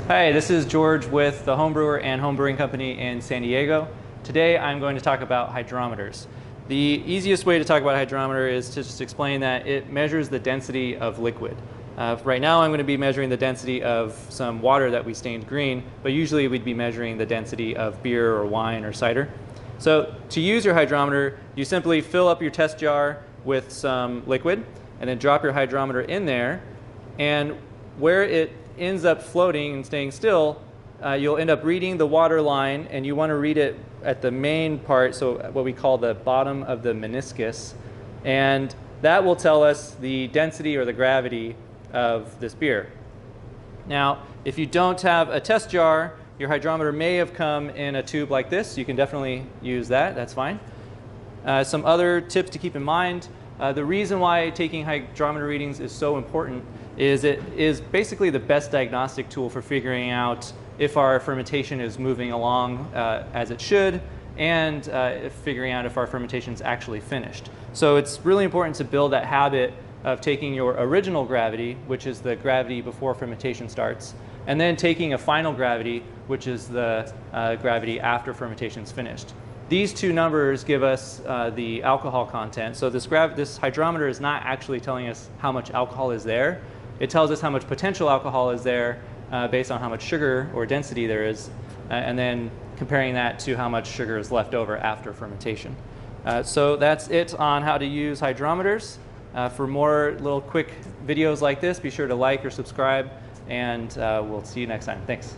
Hi, this is George with the Homebrewer and Homebrewing Company in San Diego. Today I'm going to talk about hydrometers. The easiest way to talk about a hydrometer is to just explain that it measures the density of liquid. Right now I'm going to be measuring the density of some water that we stained green, but usually we'd be measuring the density of beer or wine or cider. So to use your hydrometer, you simply fill up your test jar with some liquid and then drop your hydrometer in there, and where it ends up floating and staying still, you'll end up reading the water line, and you want to read it at the main part, so what we call the bottom of the meniscus, and that will tell us the density or the gravity of this beer. Now, if you don't have a test jar, your hydrometer may have come in a tube like this. You can definitely use that, that's fine. Some other tips to keep in mind. The reason why taking hydrometer readings is so important is it is basically the best diagnostic tool for figuring out if our fermentation is moving along as it should, and figuring out if our fermentation is actually finished. So it's really important to build that habit of taking your original gravity, which is the gravity before fermentation starts, and then taking a final gravity, which is the gravity after fermentation is finished. These two numbers give us the alcohol content. So this hydrometer is not actually telling us how much alcohol is there. It tells us how much potential alcohol is there based on how much sugar or density there is, and then comparing that to how much sugar is left over after fermentation. So that's it on how to use hydrometers. For more little quick videos like this, be sure to like or subscribe, and we'll see you next time. Thanks.